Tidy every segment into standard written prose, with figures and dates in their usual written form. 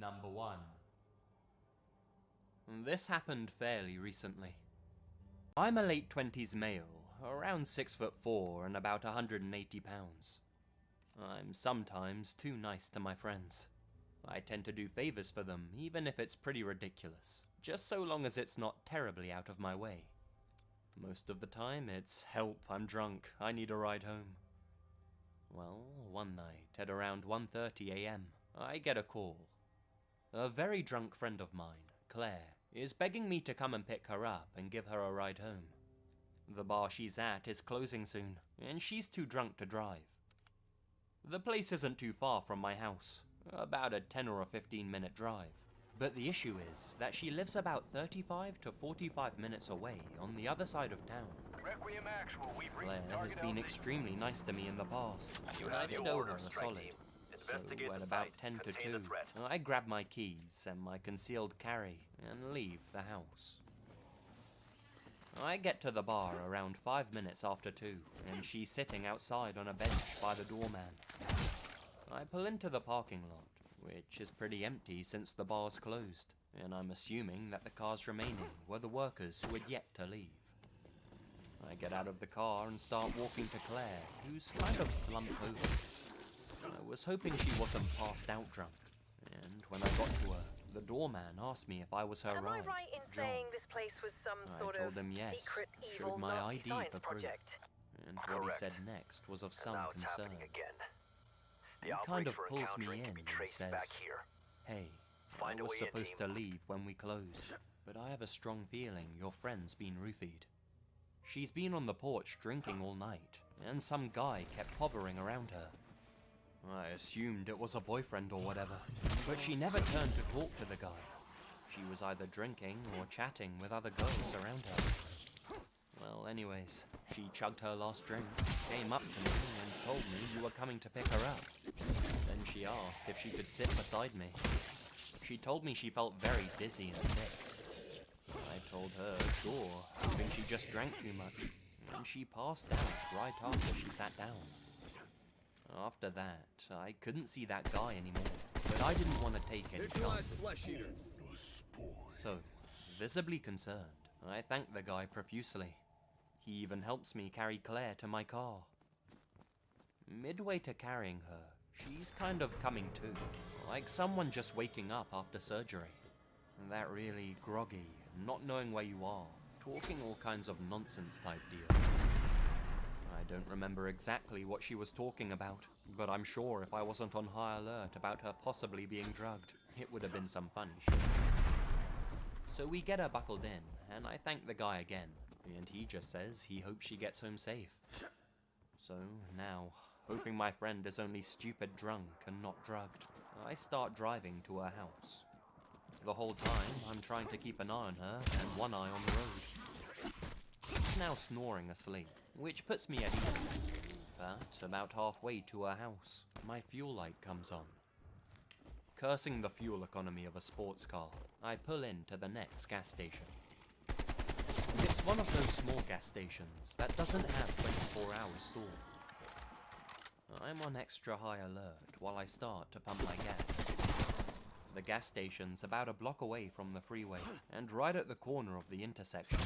Number 1. This happened fairly recently. I'm a late 20s male, around 6'4" and about 180 pounds. I'm sometimes too nice to my friends. I tend to do favors for them, even if it's pretty ridiculous, just so long as it's not terribly out of my way. Most of the time, it's help, I'm drunk, I need a ride home. Well, one night, at around 1:30 AM, I get a call. A very drunk friend of mine, Claire, is begging me to come and pick her up and give her a ride home. The bar she's at is closing soon, and she's too drunk to drive. The place isn't too far from my house, about a 10 or a 15-minute drive. But the issue is that she lives about 35 to 45 minutes away on the other side of town. Claire has been extremely nice to me in the past, and I did owe her a solid. So at about 10 to 2, I grab my keys and my concealed carry and leave the house. I get to the bar around 5 minutes after 2, and she's sitting outside on a bench by the doorman. I pull into the parking lot, which is pretty empty since the bar's closed, and I'm assuming that the cars remaining were the workers who had yet to leave. I get out of the car and start walking to Claire, who's kind of slumped over. I was hoping she wasn't passed out drunk, and when I got to her, the doorman asked me if I was her ride, Am I right in John. saying this place was some sort I told of him yes, secret evil showed my Nazi ID science for proof, project? and what he said next was of some concern. He kind of pulls me in and says, "Hey, I was supposed to leave when we closed, but I have a strong feeling your friend's been roofied. She's been on the porch drinking all night, and some guy kept hovering around her. I assumed it was a boyfriend or whatever, but she never turned to talk to the guy. She was either drinking or chatting with other girls around her. Well, anyways, she chugged her last drink, came up to me and told me you were coming to pick her up. Then she asked if she could sit beside me. She told me she felt very dizzy and sick. I told her, sure, hoping she just drank too much, and she passed out right after she sat down. After that, I couldn't see that guy anymore, but I didn't want to take any chances. So, visibly concerned, I thank the guy profusely. He even helps me carry Claire to my car. Midway to carrying her, she's kind of coming to, like someone just waking up after surgery. That really groggy, not knowing where you are, talking all kinds of nonsense type deal. I don't remember exactly what she was talking about, but I'm sure if I wasn't on high alert about her possibly being drugged, it would have been some funny shit. So we get her buckled in, and I thank the guy again, and he just says he hopes she gets home safe. So now, hoping my friend is only stupid drunk and not drugged, I start driving to her house. The whole time, I'm trying to keep an eye on her and one eye on the road. She's now snoring asleep, which puts me at ease. But about halfway to her house, my fuel light comes on. Cursing the fuel economy of a sports car, I pull into the next gas station. It's one of those small gas stations that doesn't have 24-hour store. I'm on extra high alert while I start to pump my gas. The gas station's about a block away from the freeway, and right at the corner of the intersection.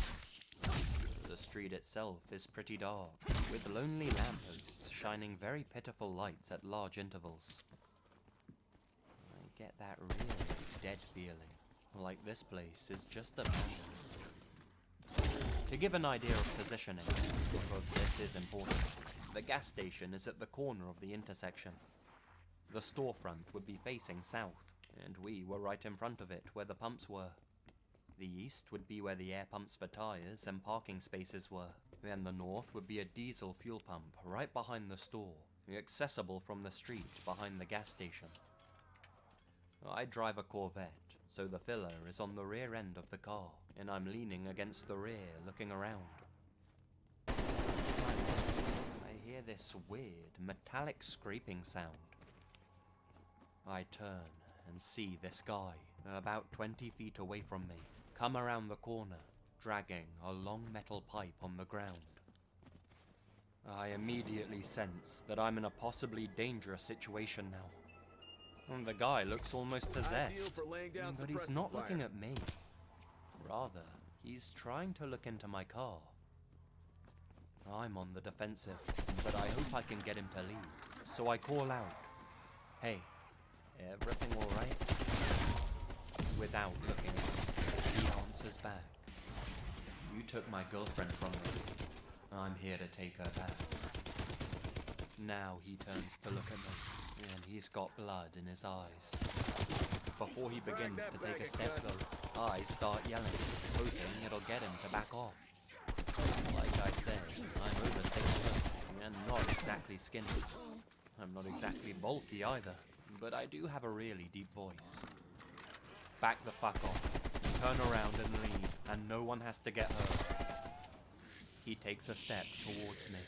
The street itself is pretty dark, with lonely lampposts shining very pitiful lights at large intervals. I get that really dead feeling, like this place is just abandoned. To give an idea of positioning, because this is important, the gas station is at the corner of the intersection. The storefront would be facing south, and we were right in front of it where the pumps were. The east would be where the air pumps for tires and parking spaces were, and the north would be a diesel fuel pump right behind the store, accessible from the street behind the gas station. I drive a Corvette, so the filler is on the rear end of the car, and I'm leaning against the rear looking around. I hear this weird metallic scraping sound. I turn and see this guy, about 20 feet away from me, come around the corner, dragging a long metal pipe on the ground. I immediately sense that I'm in a possibly dangerous situation now. And the guy looks almost possessed, for laying down but he's suppressive not looking fire. at me. Rather, he's trying to look into my car. I'm on the defensive, but I hope I can get him to leave. So I call out, "Hey, everything alright?" Without looking at me, he answers back, "You took my girlfriend from me. I'm here to take her back." Now he turns to look at me, and he's got blood in his eyes. Before he begins to take a step though, I start yelling, hoping it'll get him to back off. Like I said, I'm over 6 foot, and not exactly skinny. I'm not exactly bulky either, but I do have a really deep voice. Back the fuck off, turn around and leave, and no one has to get hurt. He takes a step towards me,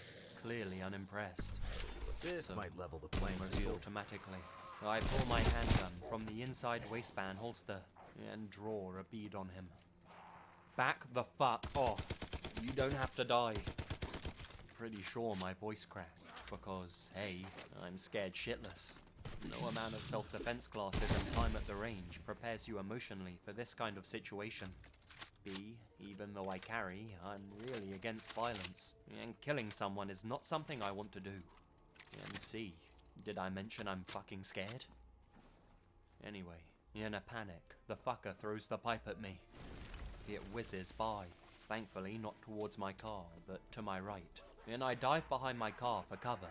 clearly unimpressed. This So, might level the playing almost field. automatically, I pull my handgun from the inside waistband holster and draw a bead on him. Back the fuck off. You don't have to die. Pretty sure my voice cracked because, A, I'm scared shitless. No amount of self-defense classes and time at the range prepares you emotionally for this kind of situation. B, even though I carry, I'm really against violence, and killing someone is not something I want to do. And C, did I mention I'm fucking scared? Anyway, in a panic, the fucker throws the pipe at me. It whizzes by, thankfully not towards my car, but to my right, and I dive behind my car for cover.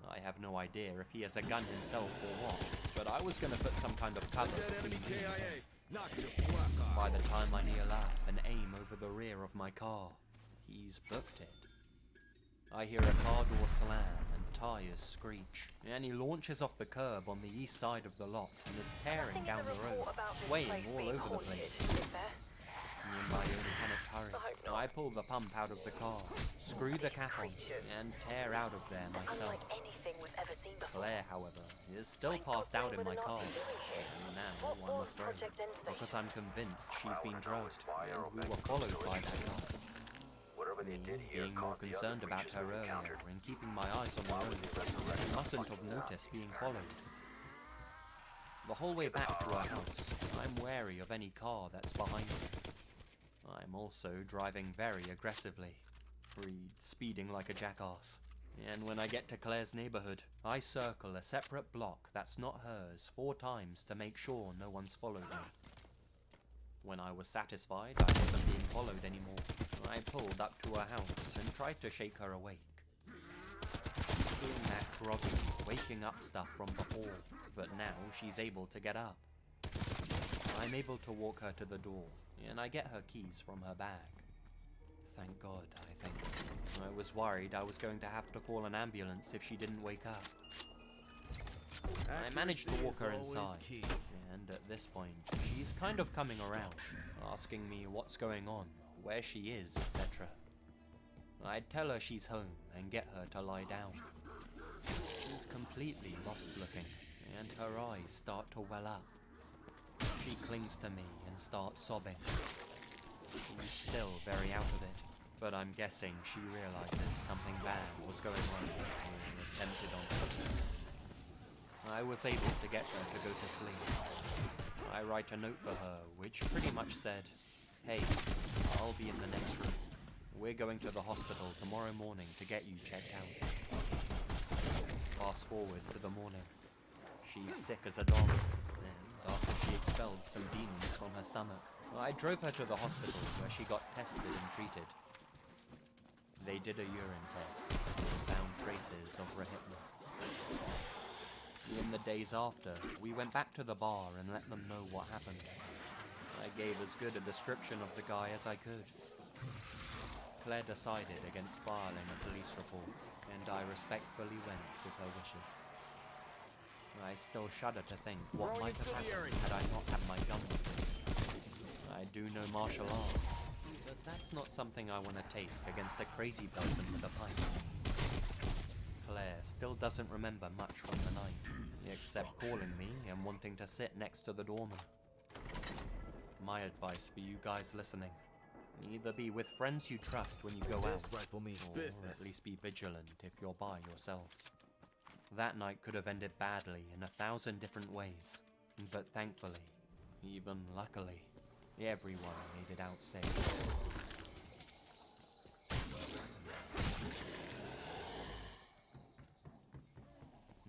I have no idea if he has a gun himself or what, but I was gonna put some kind of cover Dead enemy between me and him. KIA. Knock your black eye. By the time I kneel up and aim over the rear of my car, he's booked it. I hear a car door slam and tires screech, and he launches off the curb on the east side of the lot and is tearing down the road, swaying all over the place. In my own panicked hurry, I pull the pump out of the car, screw the cap on, and tear out of there myself. Unlike anything we've ever seen before. Claire, however, is still passed out in my car. And now I'm afraid, because I'm convinced she's been drugged, and we were followed by that guy. Me, being more concerned about her earlier and keeping my eyes on the road, I mustn't have noticed being followed. The whole way back to our house, I'm wary of any car that's behind me. I'm also driving very aggressively, Reed speeding like a jackass. And when I get to Claire's neighborhood, I circle a separate block that's not hers 4 times to make sure no one's followed me. When I was satisfied I wasn't being followed anymore, I pulled up to her house and tried to shake her awake. Doing that groggy, waking up stuff from before, but now she's able to get up. I'm able to walk her to the door, and I get her keys from her bag. Thank God, I think. I was worried I was going to have to call an ambulance if she didn't wake up. I managed to walk her inside, and at this point, she's kind of coming around, asking me what's going on, where she is, etc. I'd tell her she's home and get her to lie down. She's completely lost looking, and her eyes start to well up. She clings to me and starts sobbing. She's still very out of it, but I'm guessing she realizes something bad was going on and attempted on her. I was able to get her to go to sleep. I write a note for her, which pretty much said, "Hey, I'll be in the next room. We're going to the hospital tomorrow morning to get you checked out." Fast forward to the morning. She's sick as a dog, and after she expelled some demons from her stomach, I drove her to the hospital where she got tested and treated. They did a urine test and found traces of Rahipna. In the days after, we went back to the bar and let them know what happened. I gave as good a description of the guy as I could. Claire decided against filing a police report, and I respectfully went with her wishes. I still shudder to think what might have happened had I not had my gun with me. I do know martial arts, but that's not something I want to take against a crazy person with a pipe. Claire still doesn't remember much from the night, except calling me and wanting to sit next to the doorman. My advice for you guys listening: either be with friends you trust when you go out, This rifle means or business. at least be vigilant if you're by yourself. That night could have ended badly in 1,000 different ways, but thankfully, even luckily, everyone made it out safe.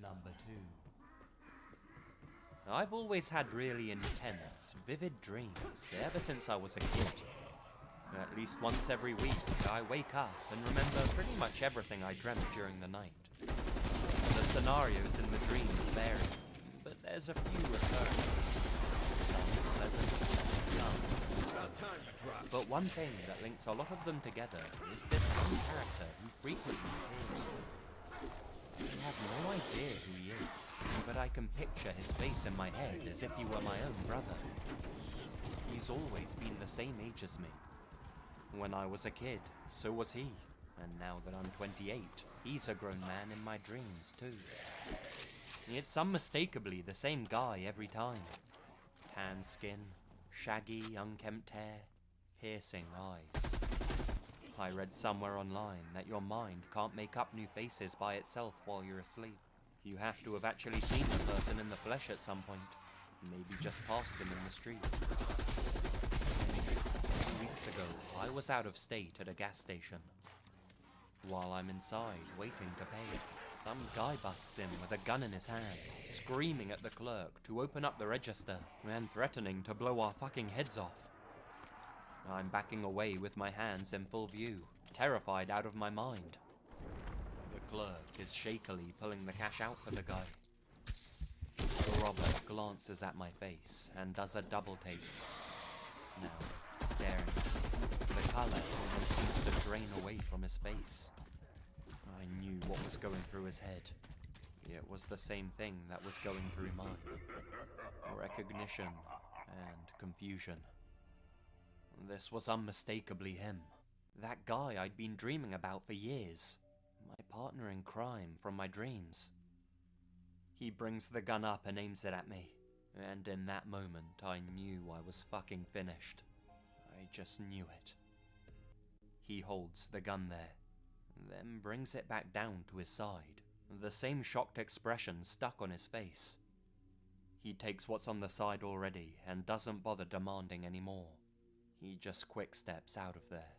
Number 2. I've always had really intense, vivid dreams ever since I was a kid. At least once every week, I wake up and remember pretty much everything I dreamt during the night. The scenarios in the dreams vary, but there's a few recurring. Some pleasant, some unpleasant. But one thing that links a lot of them together is this one character who frequently appears. I have no idea who he is, but I can picture his face in my head as if he were my own brother. He's always been the same age as me. When I was a kid, so was he, and now that I'm 28, he's a grown man in my dreams too. It's unmistakably the same guy every time. Tan skin, shaggy, unkempt hair, piercing eyes. I read somewhere online that your mind can't make up new faces by itself while you're asleep. You have to have actually seen the person in the flesh at some point, maybe just passed them in the street. Weeks ago, I was out of state at a gas station. While I'm inside, waiting to pay, some guy busts in with a gun in his hand, screaming at the clerk to open up the register and threatening to blow our fucking heads off. I'm backing away with my hands in full view, terrified out of my mind. The clerk is shakily pulling the cash out for the guy. The robber glances at my face and does a double take. Now, staring. The colour almost seems to drain away from his face. I knew what was going through his head. It was the same thing that was going through mine. Recognition and confusion. This was unmistakably him. That guy I'd been dreaming about for years. My partner in crime from my dreams. He brings the gun up and aims it at me. And in that moment, I knew I was fucking finished. I just knew it. He holds the gun there, then brings it back down to his side. The same shocked expression stuck on his face. He takes what's on the side already and doesn't bother demanding any more. He just quick steps out of there.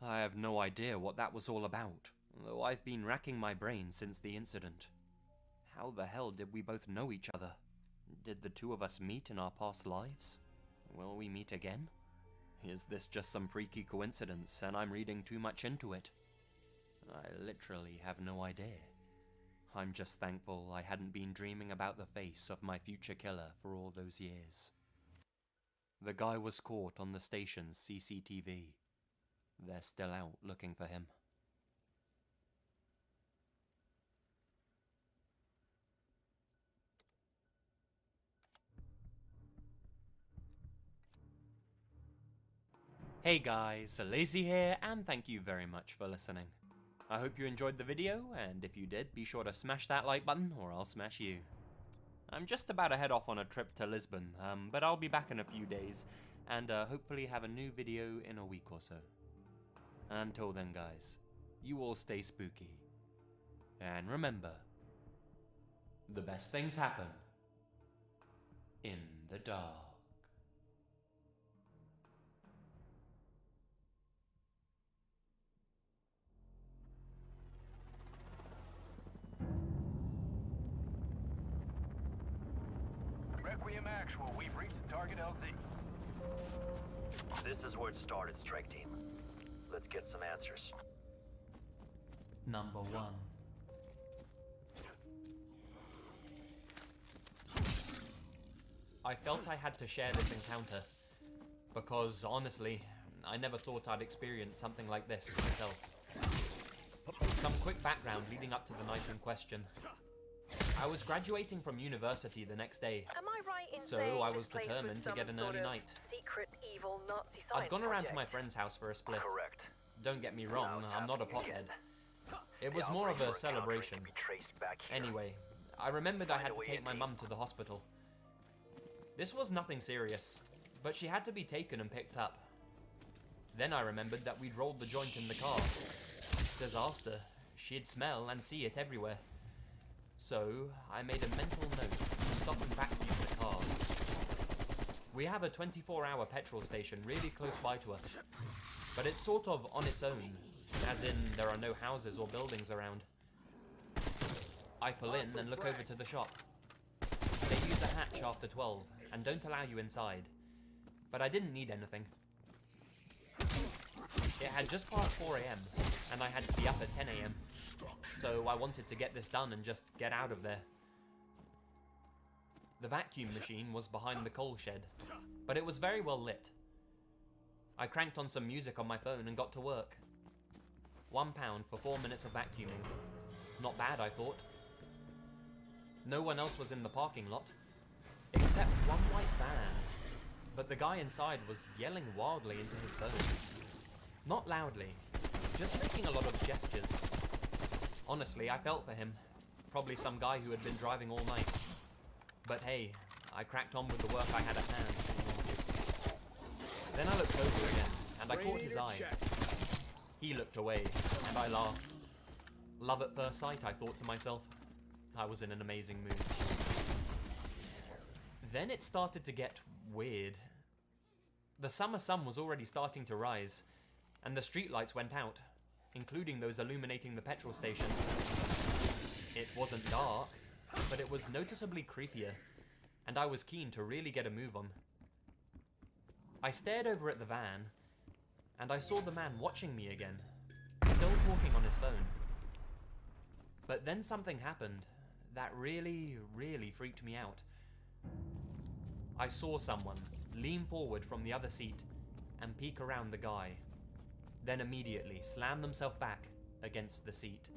I have no idea what that was all about, though I've been racking my brain since the incident. How the hell did we both know each other? Did the two of us meet in our past lives? Will we meet again? Is this just some freaky coincidence and I'm reading too much into it? I literally have no idea. I'm just thankful I hadn't been dreaming about the face of my future killer for all those years. The guy was caught on the station's CCTV. They're still out looking for him. Hey guys, Lazy here, and thank you very much for listening. I hope you enjoyed the video, and if you did, be sure to smash that like button or I'll smash you. I'm just about to head off on a trip to Lisbon, but I'll be back in a few days, and hopefully have a new video in a week or so. Until then guys, you all stay spooky. And remember, the best things happen in the dark. Requiem Actual, we've reached the target LZ. This is where it started, strike team. Let's get some answers. Number 1. I felt I had to share this encounter, because honestly, I never thought I'd experience something like this myself. Some quick background leading up to the night in question. I was graduating from university the next day, Am I right in so saying I this was place determined to some get an sort early of night. Secret, evil Nazi I'd science gone around to my project? friend's house for a spliff. Correct. Don't get me wrong, I'm not a pothead. It was The more of a operator celebration. can be traced back here. Anyway, I remembered I Find had a to way take in, my team. mum to the hospital. This was nothing serious, but she had to be taken and picked up. Then I remembered that we'd rolled the joint in the car. Disaster. She'd smell and see it everywhere. So I made a mental note to stop and vacuum the car. We have a 24-hour petrol station really close by to us, but it's sort of on its own, as in there are no houses or buildings around. I pull in and look over to the shop. They use a hatch after 12 and don't allow you inside, but I didn't need anything. It had just passed 4 AM and I had to be up at 10 AM, so I wanted to get this done and just get out of there. The vacuum machine was behind the coal shed, but it was very well lit. I cranked on some music on my phone and got to work. £1 for 4 minutes of vacuuming. Not bad, I thought. No one else was in the parking lot, except one white van, but the guy inside was yelling wildly into his phone. Not loudly, just making a lot of gestures. Honestly, I felt for him. Probably some guy who had been driving all night. But hey, I cracked on with the work I had at hand. Then I looked over again, and I caught his eye. He looked away, and I laughed. Love at first sight, I thought to myself. I was in an amazing mood. Then it started to get weird. The summer sun was already starting to rise, and the streetlights went out, including those illuminating the petrol station. It wasn't dark, but it was noticeably creepier, and I was keen to really get a move on. I stared over at the van, and I saw the man watching me again, still talking on his phone. But then something happened that really freaked me out. I saw someone lean forward from the other seat and peek around the guy, then immediately slam themselves back against the seat.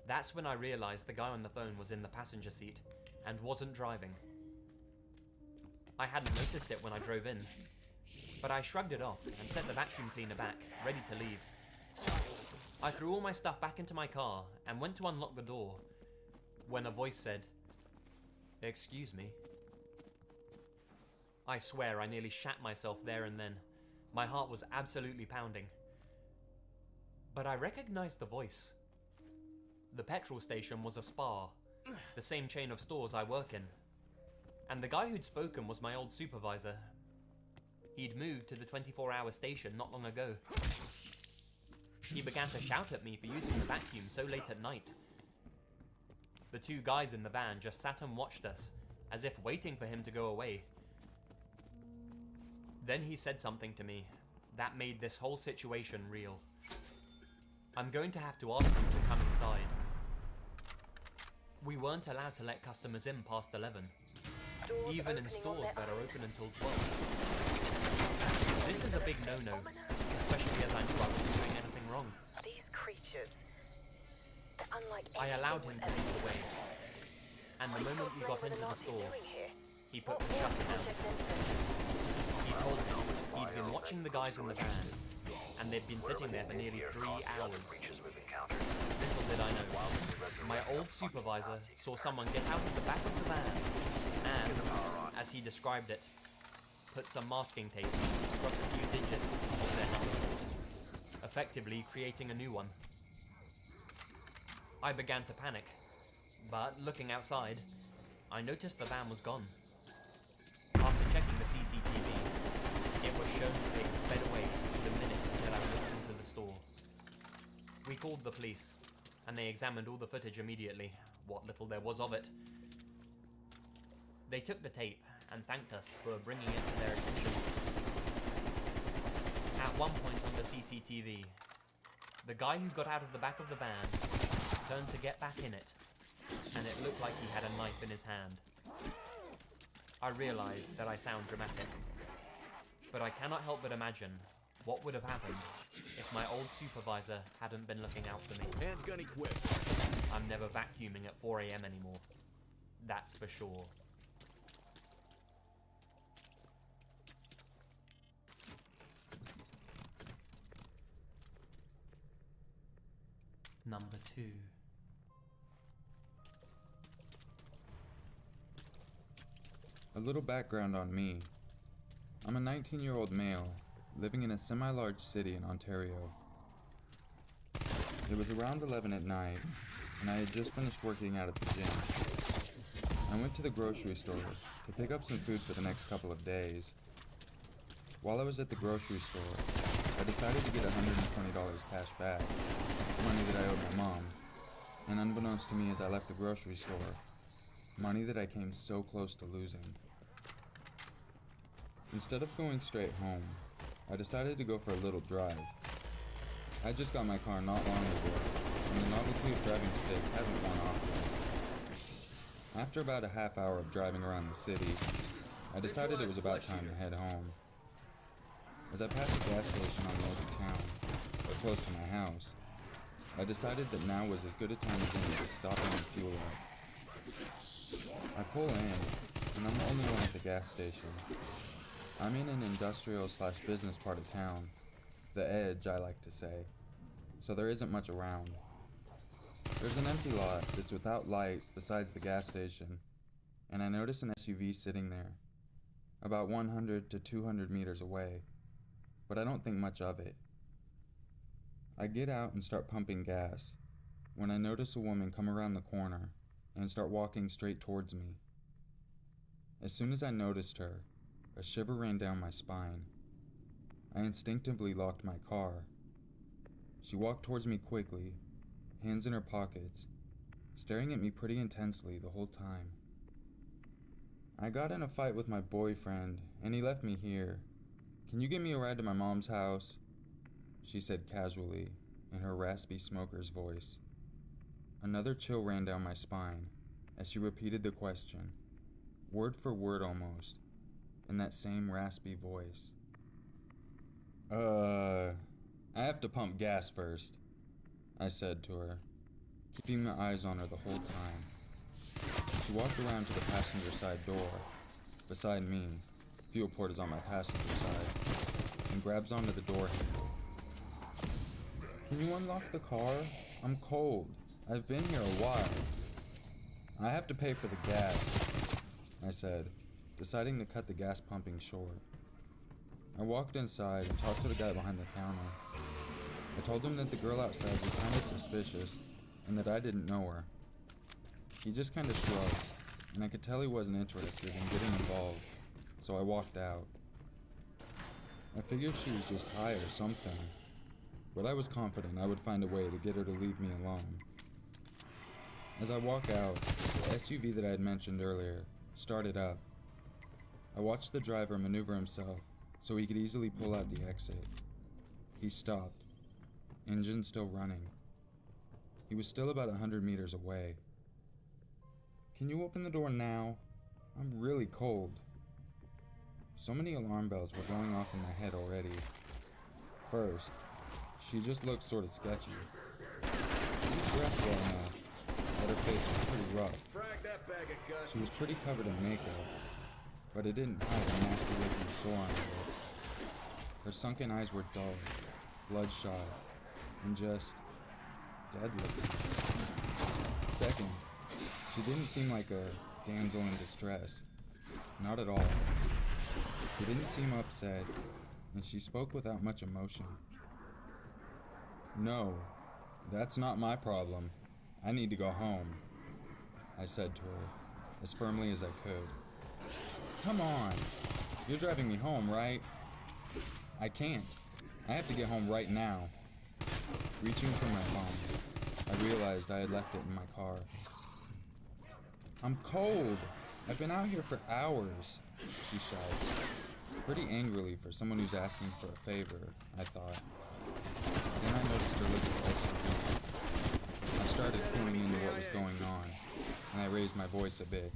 That's when I realized the guy on the phone was in the passenger seat and wasn't driving. I hadn't noticed it when I drove in, but I shrugged it off and set the vacuum cleaner back, ready to leave. I threw all my stuff back into my car and went to unlock the door when a voice said, "Excuse me." I swear I nearly shat myself there and then. My heart was absolutely pounding. But I recognized the voice. The petrol station was a Spar, the same chain of stores I work in. And the guy who'd spoken was my old supervisor. He'd moved to the 24-hour station not long ago. He began to shout at me for using the vacuum so late at night. The two guys in the van just sat and watched us, as if waiting for him to go away. Then he said something to me that made this whole situation real. I'm going to have to ask him to come inside. We weren't allowed to let customers in past 11, even in stores that are open until 12. This is a big no-no, especially as I knew I wasn't doing anything wrong. These creatures, they're unlike I allowed him to lead the way, and the I moment we got thought into the what store, doing here? he put What the was shutter down. Project Innocent? He told me he'd been watching the guys in the van, and they'd been sitting there for nearly 3 hours. Little did I know, my old supervisor saw someone get out of the back of the van and, as he described it, put some masking tape across a few digits of their number, effectively creating a new one. I began to panic, but looking outside, I noticed the van was gone. After checking the CCTV, it was shown to take sped away the minute that I walked into the store. We called the police, and they examined all the footage immediately, what little there was of it. They took the tape and thanked us for bringing it to their attention. At one point on the CCTV, the guy who got out of the back of the van turned to get back in it, and it looked like he had a knife in his hand. I realized that I sound dramatic, but I cannot help but imagine what would have happened if my old supervisor hadn't been looking out for me. Handgun equipped. I'm never vacuuming at 4 AM anymore. That's for sure. Number 2. A little background on me. I'm a 19-year-old male living in a semi-large city in Ontario. It was around 11 at night, and I had just finished working out at the gym. I went to the grocery store to pick up some food for the next couple of days. While I was at the grocery store, I decided to get $120 cash back, money that I owed my mom, and unbeknownst to me as I left the grocery store, money that I came so close to losing. Instead of going straight home, I decided to go for a little drive. I just got my car not long ago, and the novelty of driving stick hasn't worn off yet. After about a half hour of driving around the city, I decided it was about time to head home. As I passed a gas station on the way to town, but close to my house, I decided that now was as good a time as any to stop in and fuel up. I pull in, and I'm the only one at the gas station. I'm in an industrial/business part of town, the edge I like to say, so there isn't much around. There's an empty lot that's without light besides the gas station, and I notice an SUV sitting there, about 100 to 200 meters away, but I don't think much of it. I get out and start pumping gas, when I notice a woman come around the corner and start walking straight towards me. As soon as I noticed her, a shiver ran down my spine. I instinctively locked my car. She walked towards me quickly, hands in her pockets, staring at me pretty intensely the whole time. I got in a fight with my boyfriend, and he left me here. Can you give me a ride to my mom's house? She said casually, in her raspy smoker's voice. Another chill ran down my spine as she repeated the question, word for word almost, in that same raspy voice. I have to pump gas first, I said to her, keeping my eyes on her the whole time. She walked around to the passenger side door, beside me, fuel port is on my passenger side, and grabs onto the door handle. Can you unlock the car? I'm cold. I've been here a while. I have to pay for the gas, I said, deciding to cut the gas pumping short. I walked inside and talked to the guy behind the counter. I told him that the girl outside was kind of suspicious and that I didn't know her. He just kind of shrugged, and I could tell he wasn't interested in getting involved, so I walked out. I figured she was just high or something, but I was confident I would find a way to get her to leave me alone. As I walk out, the SUV that I had mentioned earlier started up. I watched the driver maneuver himself so he could easily pull out the exit. He stopped, engine still running. He was still about 100 meters away. Can you open the door now? I'm really cold. So many alarm bells were going off in my head already. First, she just looked sort of sketchy. She was dressed well enough, but her face was pretty rough. Frag that bag of guts. She was pretty covered in makeup, but it didn't hide a nasty looking sore on her lip. Her sunken eyes were dull, bloodshot, and just dead looking. Second, she didn't seem like a damsel in distress. Not at all. She didn't seem upset, and she spoke without much emotion. No, that's not my problem. I need to go home, I said to her, as firmly as I could. Come on, you're driving me home, right? I can't. I have to get home right now. Reaching for my phone, I realized I had left it in my car. I'm cold. I've been out here for hours, she shouted. Pretty angrily for someone who's asking for a favor, I thought. Then I noticed her look at the SUV. I started cluing into what was going on, and I raised my voice a bit.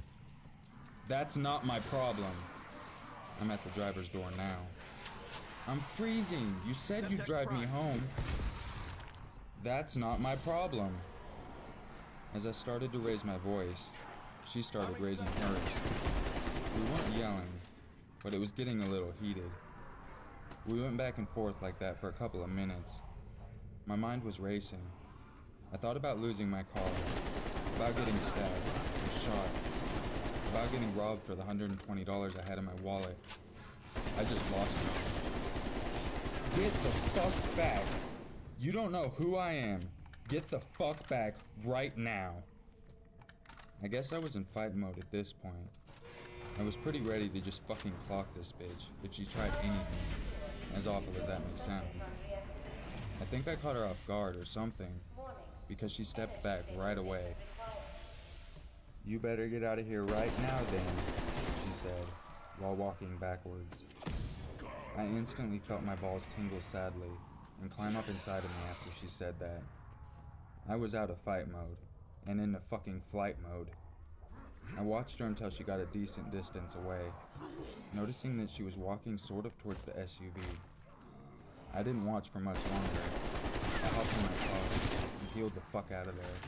That's not my problem. I'm at the driver's door now. I'm freezing. You said you'd drive me home. That's not my problem. As I started to raise my voice, she started raising hers. We weren't yelling, but it was getting a little heated. We went back and forth like that for a couple of minutes. My mind was racing. I thought about losing my car, about getting stabbed or shot, about getting robbed for the $120 I had in my wallet. I just lost it. Get the fuck back! You don't know who I am. Get the fuck back right now. I guess I was in fight mode at this point. I was pretty ready to just fucking clock this bitch if she tried anything, as awful as that may sound. I think I caught her off guard or something, because she stepped back right away. "You better get out of here right now then," she said, while walking backwards. I instantly felt my balls tingle sadly and climb up inside of me after she said that. I was out of fight mode, and into fucking flight mode. I watched her until she got a decent distance away, noticing that she was walking sort of towards the SUV. I didn't watch for much longer. I hopped in my car and peeled the fuck out of there.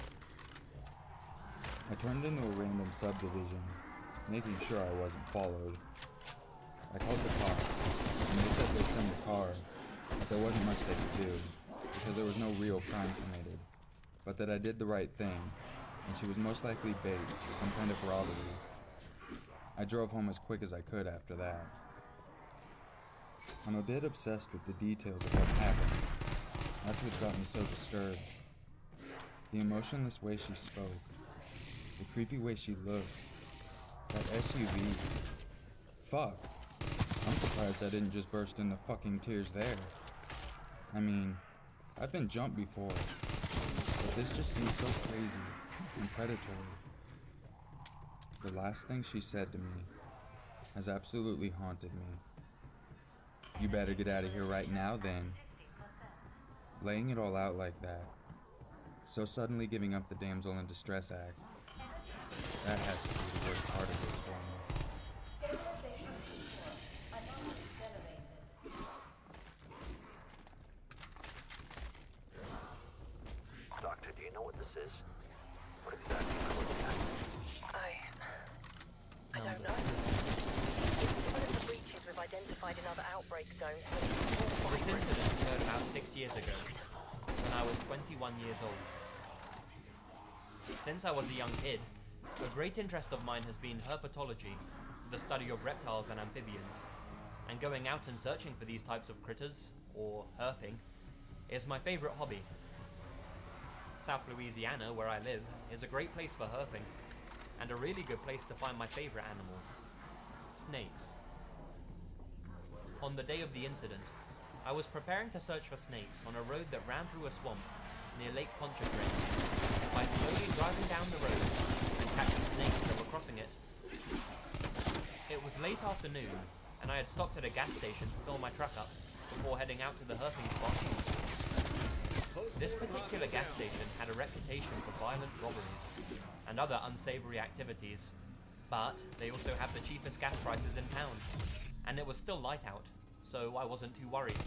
I turned into a random subdivision, making sure I wasn't followed. I called the cops, and they said they'd send the car, but there wasn't much they could do, because there was no real crime committed, but that I did the right thing, and she was most likely bait for some kind of robbery. I drove home as quick as I could after that. I'm a bit obsessed with the details of what happened. That's what got me so disturbed. The emotionless way she spoke, the creepy way she looked, that SUV. Fuck. I'm surprised I didn't just burst into fucking tears there. I mean, I've been jumped before, but this just seems so crazy and predatory. The last thing she said to me has absolutely haunted me. "You better get out of here right now then." Laying it all out like that, so suddenly giving up the damsel in distress act, that has to be the worst part of this for me. Doctor, do you know what this is? What exactly am I looking at? I don't know. It's one of the breaches we've identified in other outbreak zones. This incident occurred about 6 years ago, when I was 21 years old. Since I was a young kid, a great interest of mine has been herpetology, the study of reptiles and amphibians, and going out and searching for these types of critters, or herping, is my favorite hobby. South Louisiana, where I live, is a great place for herping, and a really good place to find my favorite animals, snakes. On the day of the incident, I was preparing to search for snakes on a road that ran through a swamp near Lake Pontchartrain. By slowly driving down the road and catching snakes that were crossing it. It was late afternoon, and I had stopped at a gas station to fill my truck up before heading out to the herping spot. This particular gas station had a reputation for violent robberies and other unsavory activities, but they also have the cheapest gas prices in town, and it was still light out, so I wasn't too worried.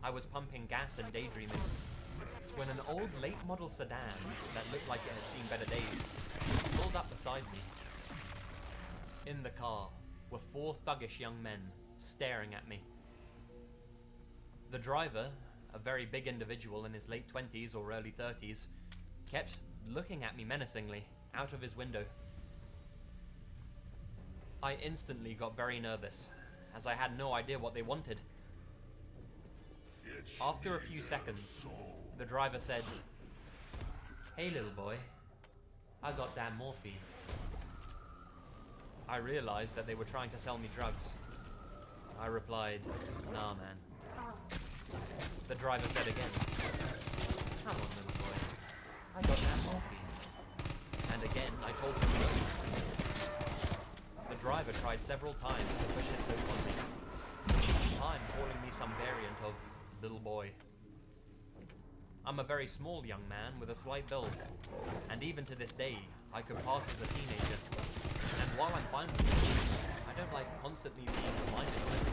I was pumping gas and daydreaming when an old late model sedan that looked like it had seen better days pulled up beside me. In the car were 4 thuggish young men staring at me. The driver, a very big individual in his late 20s or early 30s, kept looking at me menacingly out of his window. I instantly got very nervous, as I had no idea what they wanted. After a few seconds, the driver said, "Hey little boy, I got damn morphine." I realized that they were trying to sell me drugs. I replied, "Nah man." The driver said again, "Come on little boy, I got damn morphine." And again I told him no. The driver tried several times to push his boat on me, each time calling me some variant of little boy. I'm a very small young man with a slight build, and even to this day, I could pass as a teenager. And while I'm fine with it, I don't like constantly being reminded of it.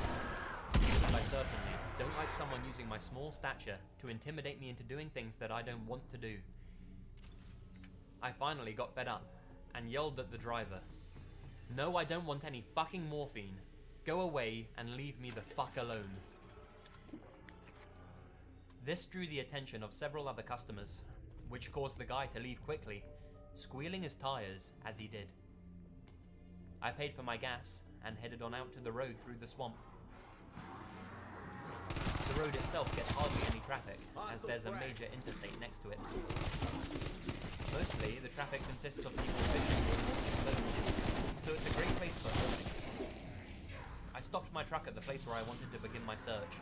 And I certainly don't like someone using my small stature to intimidate me into doing things that I don't want to do. I finally got fed up and yelled at the driver, "No, I don't want any fucking morphine. Go away and leave me the fuck alone." This drew the attention of several other customers, which caused the guy to leave quickly, squealing his tires as he did. I paid for my gas and headed on out to the road through the swamp. The road itself gets hardly any traffic, as there's a major interstate next to it. Mostly, the traffic consists of people fishing or launching boats, so it's a great place for herping. I stopped my truck at the place where I wanted to begin my search,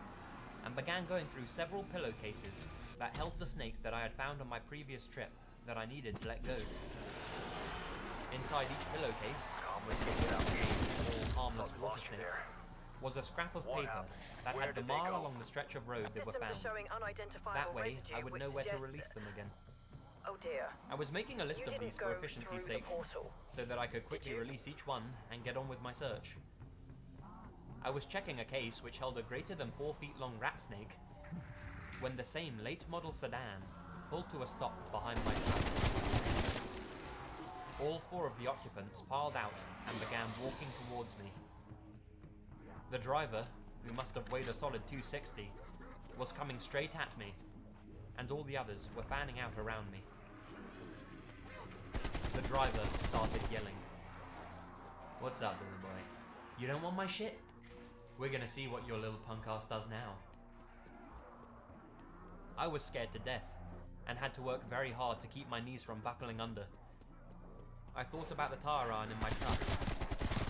and began going through several pillowcases that held the snakes that I had found on my previous trip that I needed to let go. Inside each pillowcase, which were all harmless water snakes, was a scrap of paper that had the mile along the stretch of road they were Systems found. are showing unidentifiable That way, residue, I would which know where to suggests release them again. Oh dear. I was making a list You of didn't these go for efficiency's through the sake, portal. so that I could quickly you? release each one and get on with my search. I was checking a case which held a greater than 4 feet long rat snake when the same late model sedan pulled to a stop behind my truck. All 4 of the occupants piled out and began walking towards me. The driver, who must have weighed a solid 260, was coming straight at me, and all the others were fanning out around me. The driver started yelling. "What's up, little boy? You don't want my shit? We're gonna see what your little punk ass does now." I was scared to death, and had to work very hard to keep my knees from buckling under. I thought about the tire iron in my truck,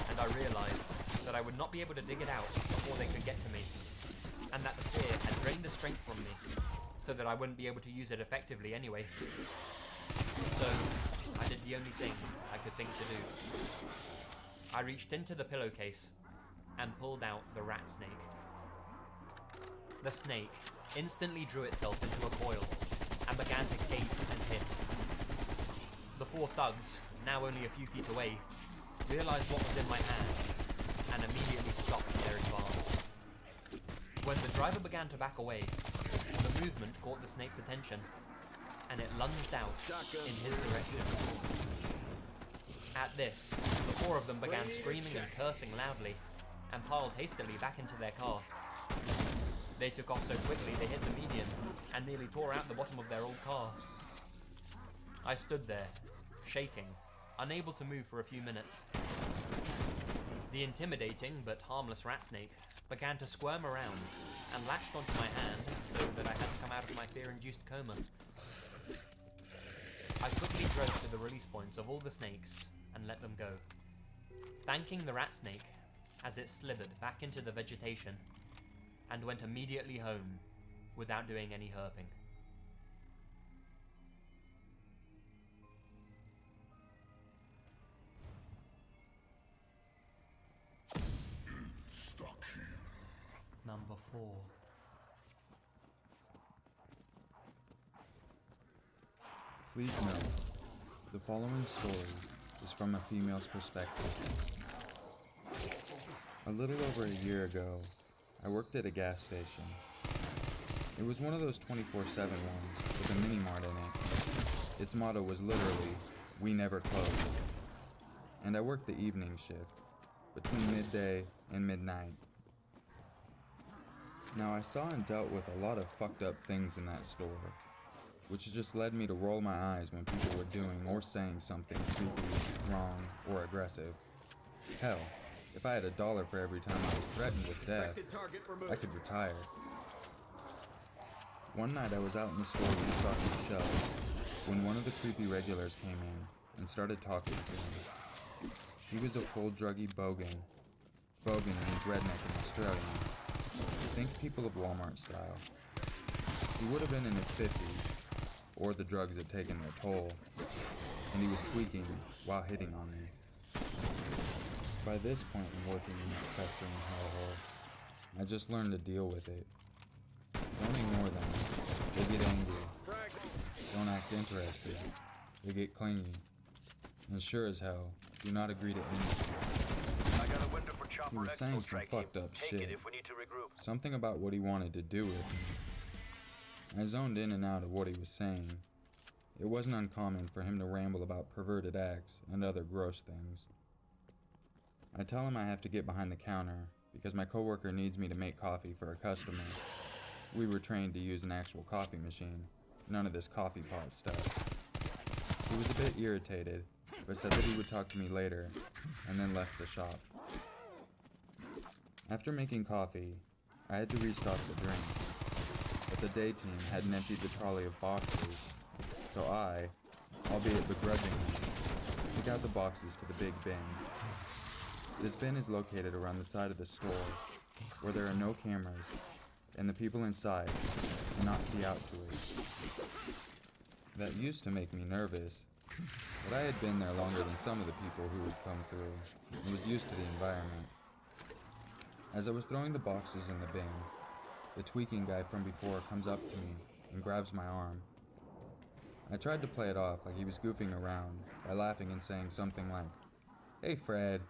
and I realized that I would not be able to dig it out before they could get to me, and that the fear had drained the strength from me, so that I wouldn't be able to use it effectively anyway. So, I did the only thing I could think to do. I reached into the pillowcase and pulled out the rat snake. The snake instantly drew itself into a coil and began to gape and hiss. The 4 thugs, now only a few feet away, realized what was in my hand and immediately stopped their advance. When the driver began to back away, the movement caught the snake's attention, and it lunged out in his direction. At this, the 4 of them began screaming and cursing loudly, and piled hastily back into their car. They took off so quickly they hit the median, and nearly tore out the bottom of their old car. I stood there, shaking, unable to move for a few minutes. The intimidating but harmless rat snake began to squirm around and latched onto my hand so that I had to come out of my fear-induced coma. I quickly drove to the release points of all the snakes and let them go, thanking the rat snake as it slithered back into the vegetation and went immediately home without doing any herping. Number 4. Please note, the following story is from a female's perspective. A little over a year ago, I worked at a gas station. It was one of those 24/7 ones with a mini-mart in it. Its motto was literally, "We never close." And I worked the evening shift, between midday and midnight. Now I saw and dealt with a lot of fucked up things in that store, which just led me to roll my eyes when people were doing or saying something creepy, wrong, or aggressive. Hell, if I had $1 for every time I was threatened with death, I could retire. One night I was out in the store restocking shelves when one of the creepy regulars came in and started talking to me. He was a full druggy bogan. Bogan means redneck in Australian. Think people of Walmart style. He would have been in his 50s, or the drugs had taken their toll, and he was tweaking while hitting on me. By this point in working in that festering hellhole, I just learned to deal with it. Don't ignore them. They get angry. Don't act interested. They get clingy. And sure as hell, do not agree to anything. I got a window for Chopper He was Expo, saying some strike fucked team. up Take shit. it if we need to regroup. Something about what he wanted to do with me. I zoned in and out of what he was saying. It wasn't uncommon for him to ramble about perverted acts and other gross things. I tell him I have to get behind the counter because my coworker needs me to make coffee for a customer. We were trained to use an actual coffee machine, none of this coffee pot stuff. He was a bit irritated, but said that he would talk to me later, and then left the shop. After making coffee, I had to restock the drinks, but the day team hadn't emptied the trolley of boxes, so I, albeit begrudgingly, took out the boxes to the big bin. This bin is located around the side of the store, where there are no cameras, and the people inside cannot see out to it. That used to make me nervous, but I had been there longer than some of the people who would come through, and was used to the environment. As I was throwing the boxes in the bin, the tweaking guy from before comes up to me and grabs my arm. I tried to play it off like he was goofing around by laughing and saying something like, "Hey Fred,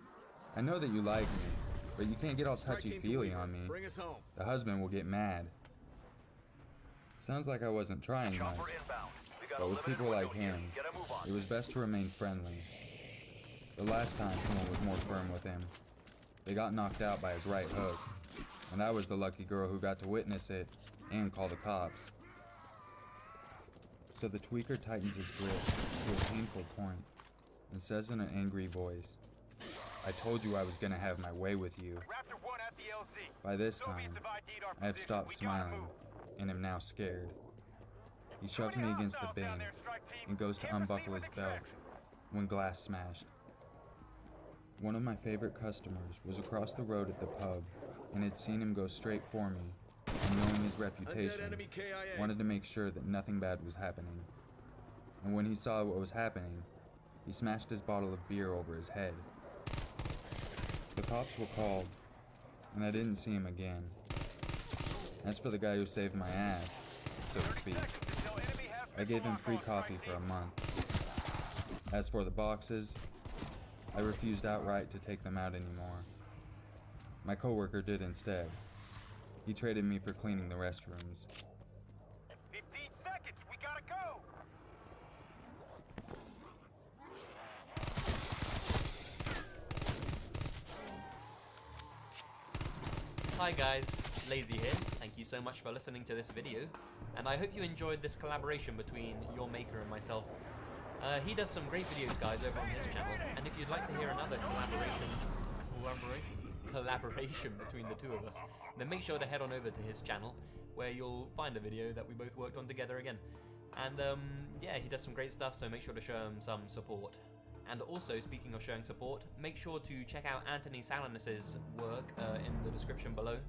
I know that you like me, but you can't get all touchy-feely on me. Bring us home. The husband will get mad." Sounds like I wasn't trying much, Chopper inbound. We got a but with limited people like window here. him, Get a move on. it was best to remain friendly. The last time someone was more firm with him, they got knocked out by his right hook, and I was the lucky girl who got to witness it and call the cops. So the tweaker tightens his grip to a painful point and says in an angry voice, "I told you I was gonna have my way with you." Raptor 1 at the LZ. By this Soviets time, have ID'd our I have position. stopped We gotta smiling move. and am now scared. He shoves me against the bin and goes to unbuckle his belt when glass smashed. One of my favorite customers was across the road at the pub and had seen him go straight for me, and knowing his reputation, enemy KIA. wanted to make sure that nothing bad was happening. And when he saw what was happening, he smashed his bottle of beer over his head. The cops were called, and I didn't see him again. As for the guy who saved my ass, so to speak, I gave him free coffee for a month. As for the boxes, I refused outright to take them out anymore. My coworker did instead. He traded me for cleaning the restrooms. 15 seconds. We gotta go. Hi guys, Lazy here. Thank you so much for listening to this video, and I hope you enjoyed this collaboration between your maker and myself. He does some great videos, guys, over on his channel, and if you'd like to hear another collaboration between the two of us, then make sure to head on over to his channel, where you'll find a video that we both worked on together again. And yeah, he does some great stuff, so make sure to show him some support. And also, speaking of showing support, make sure to check out Anthony Salinas' work in the description below.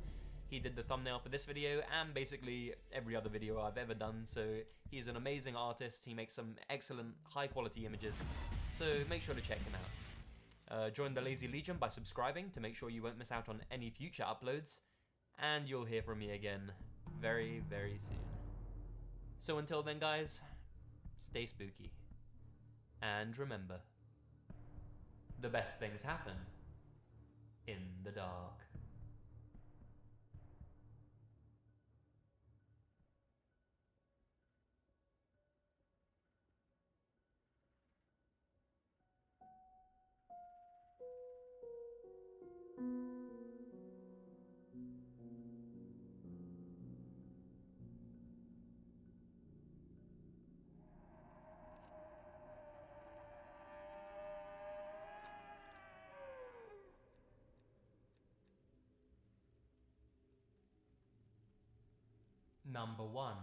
He did the thumbnail for this video and basically every other video I've ever done, so he's an amazing artist. He makes some excellent high quality images, so make sure to check him out. Join the Lazy Legion by subscribing to make sure you won't miss out on any future uploads, and you'll hear from me again very, very soon. So until then guys, stay spooky, and remember, the best things happen in the dark. Number 1.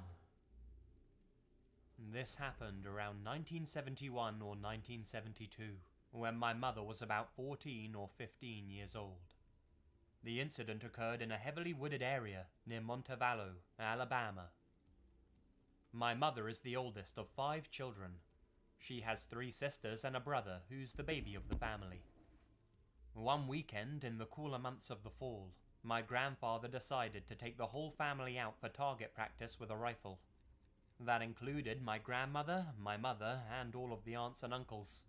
This happened around 1971 or 1972, when my mother was about 14 or 15 years old. The incident occurred in a heavily wooded area near Montevallo, Alabama. My mother is the oldest of 5 children. She has 3 sisters and a brother who's the baby of the family. One weekend in the cooler months of the fall, my grandfather decided to take the whole family out for target practice with a rifle. That included my grandmother, my mother, and all of the aunts and uncles.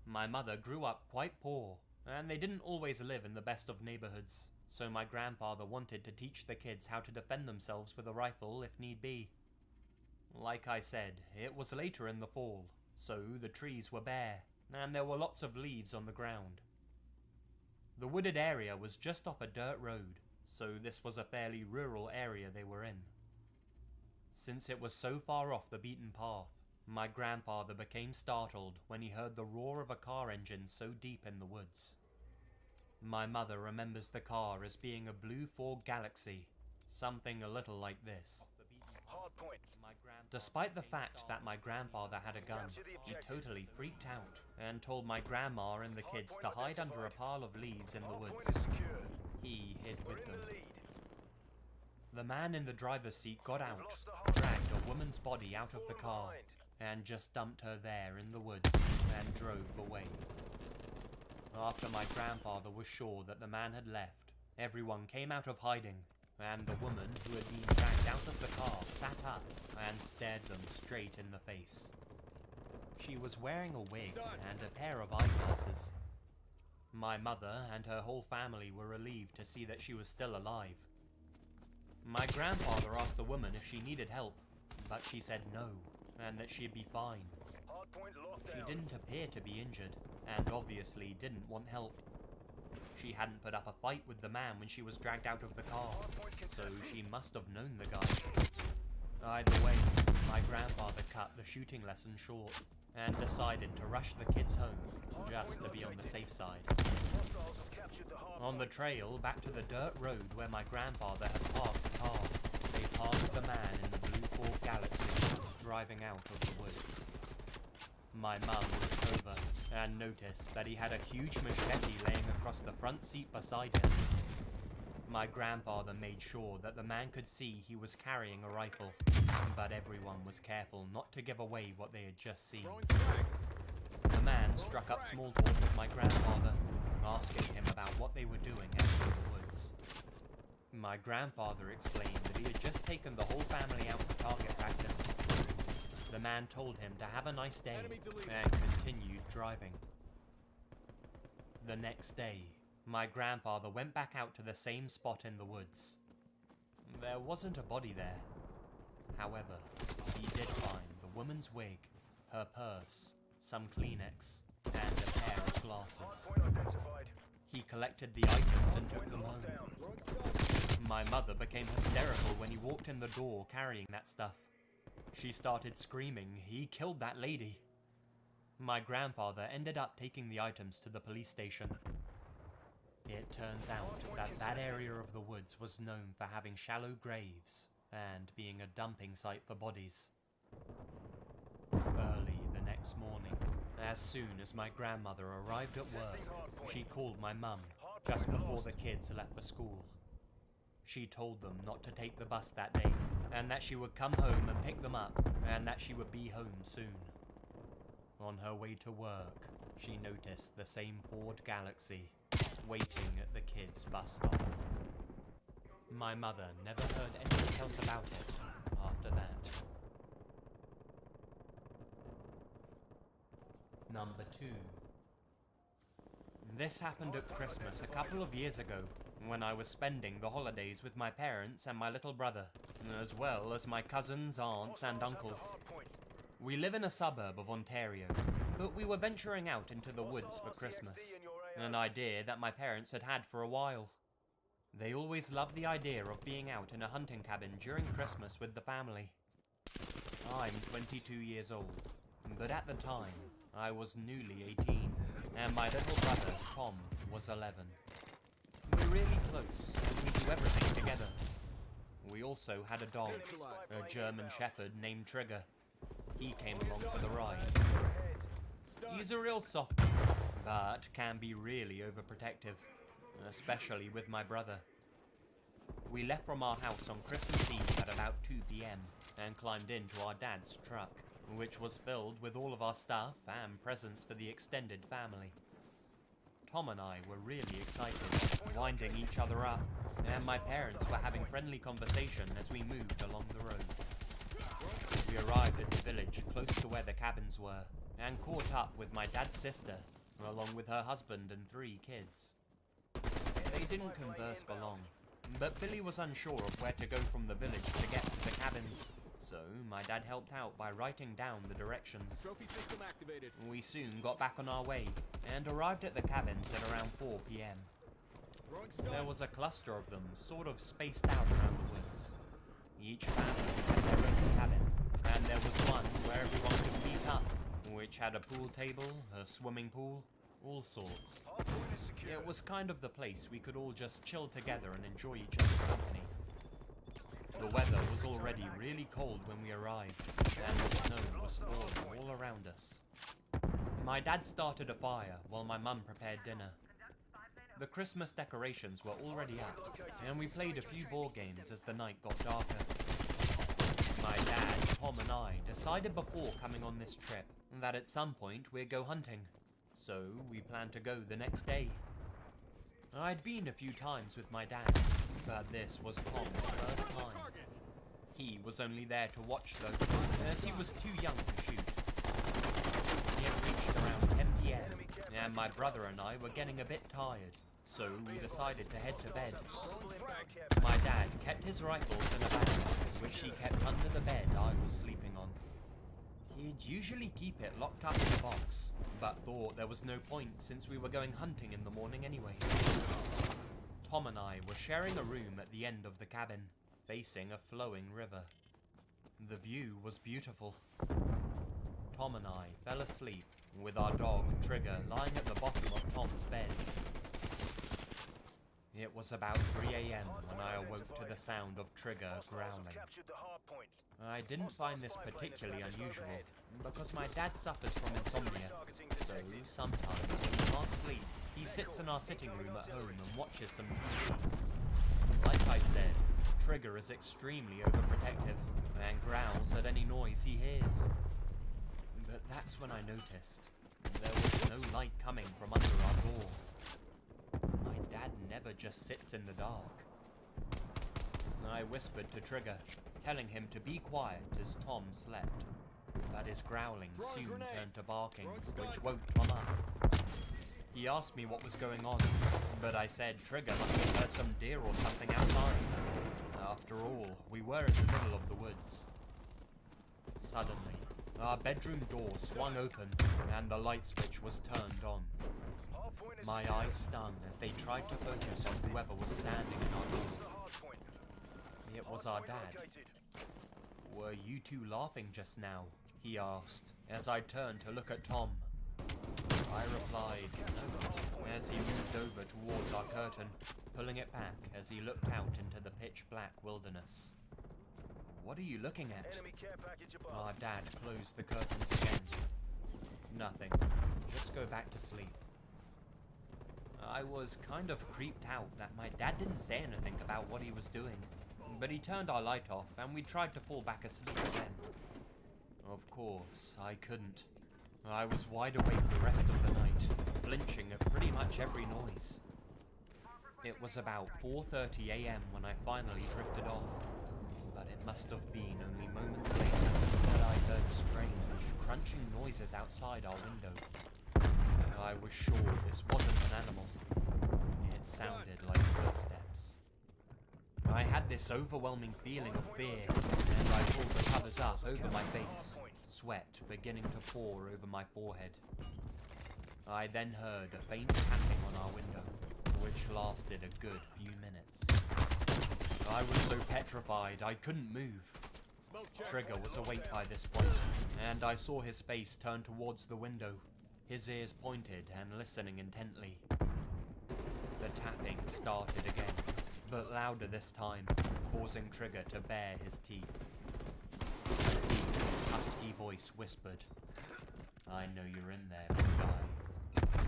My mother grew up quite poor, and they didn't always live in the best of neighborhoods, so my grandfather wanted to teach the kids how to defend themselves with a rifle if need be. Like I said, it was later in the fall, so the trees were bare, and there were lots of leaves on the ground. The wooded area was just off a dirt road, so this was a fairly rural area they were in. Since it was so far off the beaten path, my grandfather became startled when he heard the roar of a car engine so deep in the woods. My mother remembers the car as being a blue Ford Galaxy, something a little like this. Hard point. Despite the fact that my grandfather had a gun, he totally freaked out and told my grandma and the kids to hide under a pile of leaves in the woods. Secured. He hid We're with in them. the lead. The man in the driver's seat got out, lost the hard dragged a woman's body out of the car, and just dumped her there in the woods and drove away. After my grandfather was sure that the man had left, everyone came out of hiding, and the woman who had been dragged out of the car sat up and stared them straight in the face. She was wearing a wig and a pair of eyeglasses. My mother and her whole family were relieved to see that she was still alive. My grandfather asked the woman if she needed help, but she said no, and that she'd be fine. Hard point locked She down. didn't appear to be injured, and obviously didn't want help. She hadn't put up a fight with the man when she was dragged out of the car, so she must have known the guy. Either way, my grandfather cut the shooting lesson short, and decided to rush the kids home, just to be on the safe side. Hostiles have captured the hard On the trail back to the dirt road where my grandfather had parked the car, they passed the man in the blue Ford Galaxy, driving out of the woods. My mum looked over and noticed that he had a huge machete laying across the front seat beside him. My grandfather made sure that the man could see he was carrying a rifle, but everyone was careful not to give away what they had just seen. The man struck up small talk with my grandfather, asking him about what they were doing out in the woods. My grandfather explained that he had just taken the whole family out for target practice. The man told him to have a nice day and continued driving. The next day, my grandfather went back out to the same spot in the woods. There wasn't a body there. However, he did find the woman's wig, her purse, some Kleenex, and a pair of glasses. point identified. He collected the items and took them home. My mother became hysterical when he walked in the door carrying that stuff. She started screaming, "He killed that lady." My grandfather ended up taking the items to the police station. It turns out that that area of the woods was known for having shallow graves and being a dumping site for bodies. Early the next morning, as soon as my grandmother arrived at work, she called my mum just before the kids left for school. She told them not to take the bus that day, and that she would come home and pick them up, and that she would be home soon. On her way to work, she noticed the same Ford Galaxy, waiting at the kids' bus stop. My mother never heard anything else about it after that. Number 2. This happened at Christmas a couple of years ago, when I was spending the holidays with my parents and my little brother, as well as my cousins, aunts and uncles. We live in a suburb of Ontario, but we were venturing out into the woods for Christmas, an idea that my parents had had for a while. They always loved the idea of being out in a hunting cabin during Christmas with the family. I'm 22 years old, but at the time, I was newly 18, and my little brother, Tom, was 11. We're really close, and we do everything together. We also had a dog, a German Shepherd named Trigger. He came along for the ride. He's a real softie, but can be really overprotective, especially with my brother. We left from our house on Christmas Eve at about 2 p.m. and climbed into our dad's truck, which was filled with all of our stuff and presents for the extended family. Tom and I were really excited, winding each other up, and my parents were having friendly conversation as we moved along the road. We arrived at the village close to where the cabins were, and caught up with my dad's sister, along with her husband and 3 kids. They didn't converse for long, but Billy was unsure of where to go from the village to get to the cabins, so my dad helped out by writing down the directions. Trophy system activated. We soon got back on our way, and arrived at the cabins at around 4 p.m. Throwing stun. There was a cluster of them, sort of spaced out around the woods. Each family had their own cabin, and there was one where everyone could meet up, which had a pool table, a swimming pool, all sorts. It was kind of the place we could all just chill together and enjoy each other's company. The weather was already really cold when we arrived, and the snow was falling all around us. My dad started a fire while my mum prepared dinner. The Christmas decorations were already up, and we played a few board games as the night got darker. My dad, Tom and I decided before coming on this trip that at some point we'd go hunting, so we planned to go the next day. I'd been a few times with my dad, but this was Tom's first time. He was only there to watch though, as he was too young to shoot. It reached around 10 PM, and my brother and I were getting a bit tired, so we decided to head to bed. My dad kept his rifles in a bag, which he kept under the bed I was sleeping on. He'd usually keep it locked up in a box, but thought there was no point since we were going hunting in the morning anyway. Tom and I were sharing a room at the end of the cabin, facing a flowing river. The view was beautiful. Tom and I fell asleep, with our dog, Trigger, lying at the bottom of Tom's bed. It was about 3 AM when I awoke to the sound of Trigger growling. I didn't find this particularly unusual, because my dad suffers from insomnia, so sometimes when he can't sleep, he sits in our sitting room at home and watches some TV. Like I said, Trigger is extremely overprotective, and growls at any noise he hears. But that's when I noticed there was no light coming from under our door. My dad never just sits in the dark. I whispered to Trigger, telling him to be quiet as Tom slept, but his growling soon turned to barking, which woke Tom up. He asked me what was going on, but I said Trigger must have heard some deer or something outside. After all, we were in the middle of the woods. Suddenly, our bedroom door swung open, and the light switch was turned on. My eyes stung as they tried to focus on whoever was standing in our door. It was our dad. "Were you two laughing just now?" he asked, as I turned to look at Tom. I replied, "No," as he moved over towards our curtain, pulling it back as he looked out into the pitch-black wilderness. "What are you looking at?" Our dad closed the curtains again. "Nothing. Just go back to sleep." I was kind of creeped out that my dad didn't say anything about what he was doing, but he turned our light off and we tried to fall back asleep again. Of course, I couldn't. I was wide awake the rest of the night, flinching at pretty much every noise. It was about 4:30 AM when I finally drifted off, but it must have been only moments later that I heard strange, crunching noises outside our window. I was sure this wasn't an animal. It sounded like footsteps. I had this overwhelming feeling of fear, and I pulled the covers up over my face, sweat beginning to pour over my forehead. I then heard a faint tapping on our window, which lasted a good few minutes. I was so petrified I couldn't move. Trigger was awake by this point, and I saw his face turn towards the window, his ears pointed and listening intently. The tapping started again, but louder this time, causing Trigger to bare his teeth. A deep, husky voice whispered, "I know you're in there, big guy.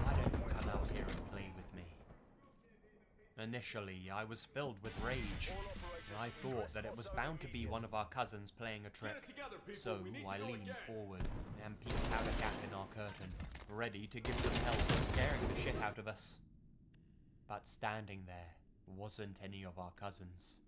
Why don't you come out here and play with me?" Initially, I was filled with rage. I thought that it was bound to be one of our cousins playing a trick, so I leaned forward and peeked out a gap in our curtain, ready to give them hell for scaring the shit out of us. But standing there wasn't any of our cousins.